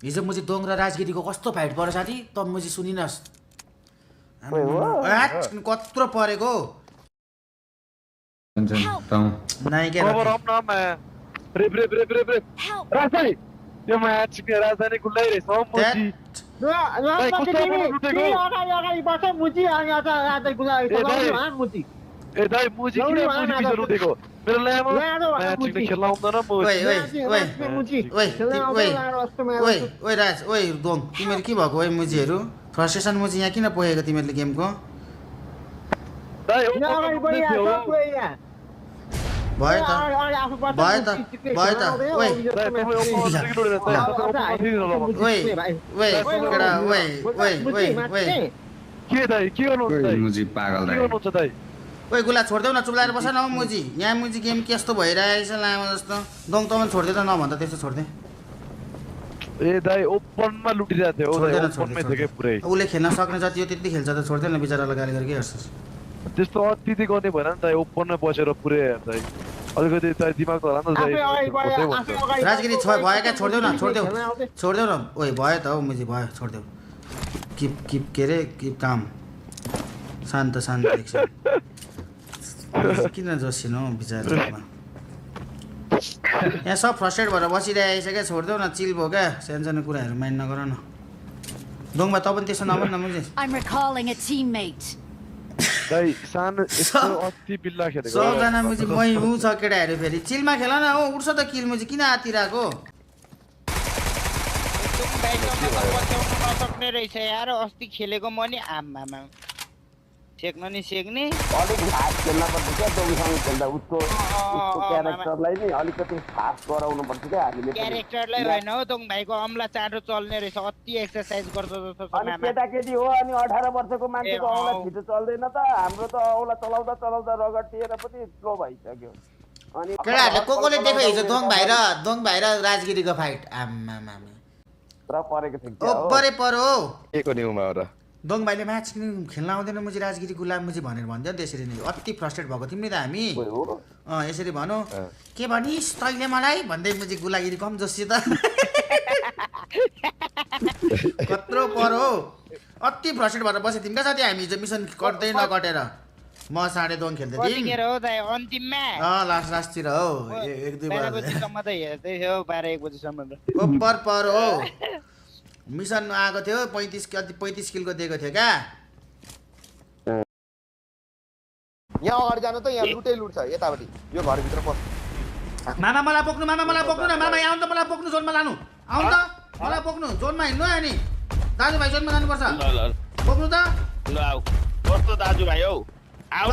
हिजो मुझे दोङ र राजगिरीको कस्तो फाइट पर्यो साथी त मुझे सुनिनस् कत्रो परेको नाइ के Cover up now, man. Rip. Razai! Yo match के राजधानी खुल्लै रहेछ हो मोची ए दाइ मुजी किन मुजी पिछे रुटेको मेरो ल्यामो म्याच खेल्न आउँदैन म ओइ राज ओइ दोङ तिमीहरु के भएको ओइ मुजीहरु फ्रस्ट्रेसन मुजी यहाँ किन पोएको तिमीहरुले गेमको दाइ भयो त ओइ के दाइ के गर्नुहुन्छ दाइ मुजी पागल के गर्नुहुन्छ दाइ ओइ गुला छोड्देऊ न चुप्लाएर बस न मुजी यहाँ मुजी गेम कस्तो भइरहेछ लामो जस्तो दोङ तमन छोड्दे त नभन्दा त्यस्तो छोड्दे ए दाइ ओपनमा लुटिरहेको थियो दाइ ओपनमै थियो के पुरै उले खेल्न सक्ने जति हो त्यति खेल्छ त छोड्दैन बिचारालाई गाली गरेर के गर्छस् त्यस्तो अतिथि गर्ने भएन नि दाइ ओपनमा बसेर पुरै दाइ अलिकति दाइ दिमाग त होला नि दाइ राजगिरी छ भयो क्या छोड्देऊ न छोड्देऊ न ओइ भयो त हौ मुजी भयो छोड्देऊ किप के रे किप काम शान्त एकछिन किन जोसिनु बिचारामा यहाँ सब फ्रस्ट्रेट भएर बसिरहेछ क्या छोड्देऊ न चिल भयो क्या सानसानो कुराहरू माइन्ड नगर न दोङमा त पनि त्यसो नभन् न मुझे दाइ सानो यस्तो अति बिल्ला खेलेको सबजना मुझे मै हुँ छ केटाहरू फेरि चिलमा खेल न हो उठ्छ त किल मुझे किन आतिरहेको नसक्ने रहेछ यार अस्ति खेलेको म नि आम्मामा सेक्न नि सेक्ने अलिक फास्ट खेल्न पर्छ क्या दोङसँग खेल्दा उसको क्यारेक्टरलाई नि अलिकति फास्ट गराउनु पर्छ क्या हामीले क्यारेक्टरलाई होइन हो दोङ भाइको अम्ला चाँडो चल्ने रहेछ अति एक्सरसाइज गर्छ जस्तो छ अनि केटाकेटी हो अनि 18 वर्षको मान्छेको औँला छिटो चल्दैन त हाम्रो त औँला चलाउँदा रगटिएर पनि स्लो भइसक्यो अनि केटाहरूले कोले देख्यो हिजो दोङ भाइ र राजगिरीको फाइट आम्मामा र परेको थियो ओपरे परो के को न्युमा हो र दोङ भाइले म्याच खेल्न आउँदैन मुझे राजगिरी गुलाम मुझे भनेर भन्थ्यो नि त्यसरी नै अति फ्रस्ट्रेट भएको थियौँ नि त हामी यसरी भनौँ के भनिस् तैँले मलाई भन्दै मुझे गुलागिरी कम जोसी त कत्रो परो अति फ्रस्ट्रेट भएर बसेको थियौँ क्या साथी हामी हिजो मिसन कट्दै नकटेर म साढे दोङ खेल्दै थिएँ हो दाइ अन्तिममा लास्टतिर हो 1-2 बजेसम्म त हेर्दै थियो 12-1 बजेसम्म त ओपर पर हो मिसन आएको थियो 35 किलको दिएको थियो क्या यहाँ अगाडि जानु त यहाँ लुटै लुट छ यतापट्टि यो घरभित्र पस मामा मलाई बोक्नु न मामा यहाँ आउनु त मलाई बोक्नु जोनमा लानु आउनु त मलाई बोक्नु जोनमा हिँड्नु अनि दाजुभाइ जोनमा जानुपर्छ बोक्नु त ल आऊ कस्तो दाजुभाइ हौ आऊ ल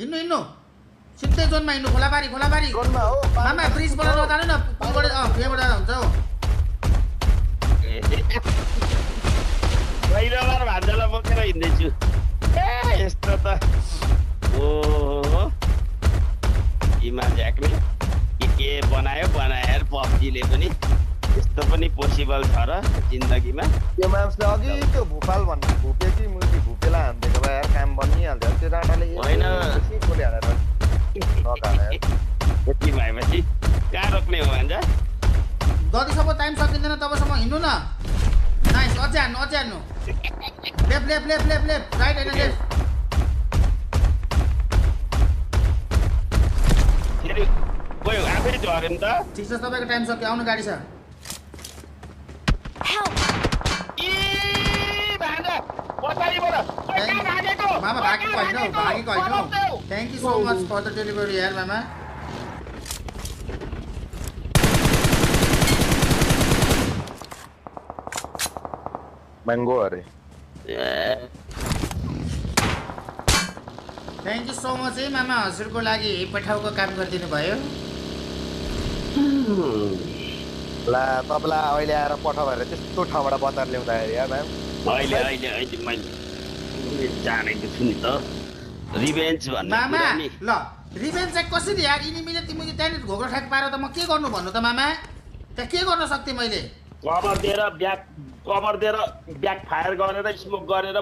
हिँड्नु सिधै जोनमा हिँड्नु खोलाबारी जोनमा हो मामा ब्रिजबाट नजानु न पुलबाट यहाँबाट जाँदा हुन्छ हो बाहिरबाट भान्जालाई बोकेर हिँड्दैछु ए यस्तो त ओहो इमा ज्याकले के बनायो पब्जीले पनि यस्तो पनि पोसिबल छ र जिन्दगीमा त्यो मान्छेले अघि त्यो भुपाल भन्ने भुपे कि मुजी भुपेलाई हान्दिएको भए यार काम बनिहाल्छ त्यो डाटाले होइन बोले हालेर यति भएपछि कहाँ रोक्ने हो भन्छ जतिसम्म टाइम सकिँदैन तबसम्म हिँड्नु न नाइस अझै हान्नु लेफ्ट राइट होइन लेफ्ट फेरि गयो आफै झऱ्यो नि त ठिक छ तपाईँको टाइम सक्यो आउनु गाडी छ मामा भागेको होइन thank you so much for the delivery यार मामा मैंगो अरे थ्याङ्क यू सो मच है मामा हजुरको लागि पठाउको काम गरिदिनु भयो ला तपाईँलाई अहिले आएर पठाउ भनेर त्यस्तो ठाउँबाट बचाएर ल्याउँदाखेरि यार म्याम अहिले मैले जानेको छु नि त रिभेन्ज भन्ने मामा ल रिभेन्ज चाहिँ कसरी यार इनिमीले तिमीले त्यहाँनिर घोक्रो ठ्याक पाएर त म के गर्नु भन्नु त मामा त्यहाँ के गर्न सक्थेँ मैले कभर दिएर ब्याक फायर गरेर स्मोक गरेर ए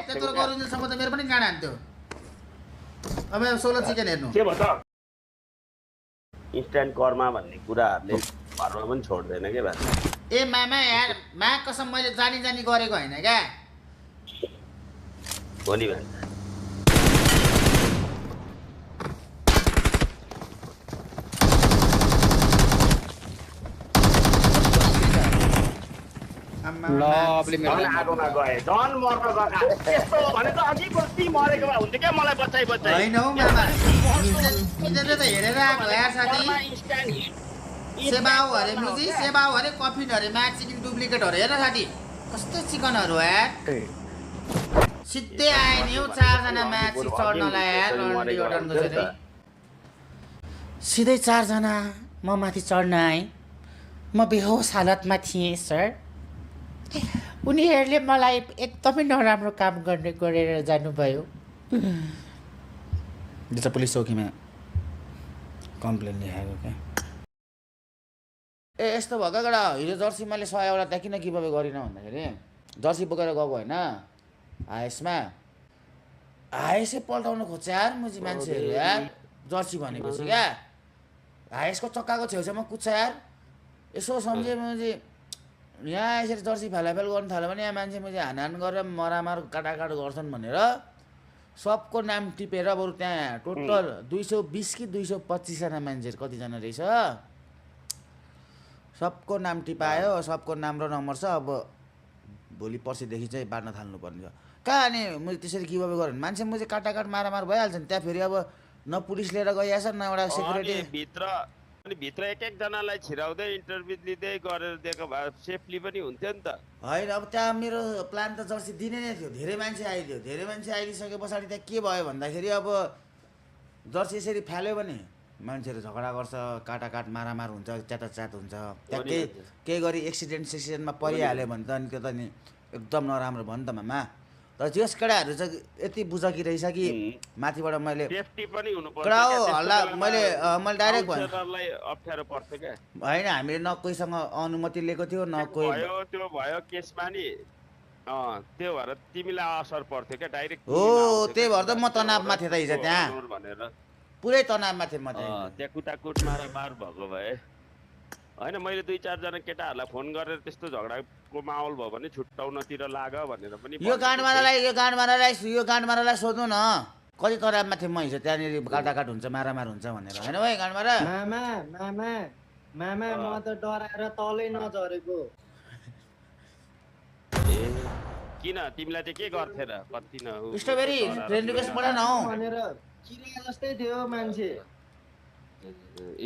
त्यत्रो गरुन्जेलसम्म त मेरो पनि गाडा हान्थ्यो अब 16 चिकन हेर्नु के भयो त इन्स्ट्यान्ट कर्मा भन्ने कुराहरूले घरमा पनि छोड्दैन के भाइ ए मामा यार मा कसम मैले जानी गरेको होइन क्या हो नि भाइ लभली आगोमा गए झन् मर्न गएका यस्तो भने त अघि बस्ती मरेको भए हुन्थ्यो क्या मलाई बचाइ होइन हौ मामा तिनीहरूले त हेरेर आएको यार साथी सेबाउ अरे मुजी सेबाउ अरे कफिन अरे म्याच चिकन डुप्लिकेट अरे हेर साथी कस्तो चिकनहरू यार सिधै आए नि हौ 4 जना म्याच चढ्नलाई यार सिधै 4 जना म माथि चढ्न आएँ म बेहोस हालतमा थिएँ सर उनीहरूले मलाई एकदमै नराम्रो काम गरेर जानुभयो जो पुलिस चौकीमा कम्प्लेन लेखाएको क्या ए यस्तो भएको एउटा हिजो जर्सी मैले 100 एउटा त्यहाँ किन गिभअवे गरिनँ भन्दाखेरि जर्सी बोकेर गएको होइन आएसमा आएसै पल्टाउनु खोज्छ यार मुजी मान्छेहरू यार जर्सी भनेपछि क्या आएसको चक्काको छेउछाउमा कुद्छ यार यसो सम्झेँ मुजी यहाँ यसरी जर्सी फेलाफेल गर्नु थाल्यो भने यहाँ मान्छे मुझे हान गरेर मरामार काटाकाट गर्छन् भनेर सबको नाम टिपेर बरु त्यहाँ टोटल 220 कि 225 जना मान्छेहरू कतिजना रहेछ सबको नाम टिपायो सबको नाम र नम्बर छ अब भोलि पर्सिदेखि चाहिँ बाँड्न थाल्नुपर्ने छ कहाँ अनि मैले त्यसरी गिभअवे गरेँ मान्छे मुझे काटाकाट मारामार भइहाल्छ नि त्यहाँ फेरि अब न पुलिस लिएर गइहाल्छ न एउटा सेक्युरिटी अनि भित्र एक जनालाई छिराउँदै इन्टरभ्यु लिँदै गरेर दिएको भए सेफली पनि हुन्थ्यो नि त होइन अब त्यहाँ मेरो प्लान त जर्सी दिने नै थियो धेरै मान्छे आइदियो धेरै मान्छे आइदिसके पछाडि त्यहाँ के भयो भन्दाखेरि अब जर्सी यसरी फाल्यो भने मान्छेहरू झगडा गर्छ काटाकाट मारामार हुन्छ च्याताच्यात हुन्छ त्यहाँ केही गरी एक्सिडेन्टमा परिहाल्यो भने त अनि त्यो त नि एकदम नराम्रो भयो नि त मामा तर जस केटाहरू चाहिँ यति बुझकी रहेछ कि माथिबाट मैले सेफ्टी पनि हुनुपर्छ कडा हो हल्ला मैले डाइरेक्ट भने अप्ठ्यारो पर्छ क्या होइन हामीले न कोहीसँग अनुमति लिएको थियो न कोही त्यो भयो केसमा नि त्यो भएर तिमीलाई असर पर्थ्यो क्या डाइरेक्ट हो त्यही भएर त म तनावमा थिएँ त हिजो त्यहाँ भनेर पुरै तनावमा थिएँ म त्यहाँ कुटाकुट मारामार भएको भए होइन मैले 2-4 जना केटाहरूलाई फोन गरेर त्यस्तो झगडाको माहौल भयो भने छुट्टाउनतिर लाग भनेर पनि यो गाँडमारालाई सोध्नु न कति तनावमा थिएँ म हिजो त्यहाँनिर काटाकाट हुन्छ मारामार हुन्छ भनेर होइन भाइ गाँडमारा मामा म त डराएर तलै नझरेको किन तिमीलाई चाहिँ के गर्थे र कति न स्ट्रबेरी फ्रेन्ड रिक्वेस्ट पठाउन हौ भनेर किरा जस्तै थियो मान्छे ए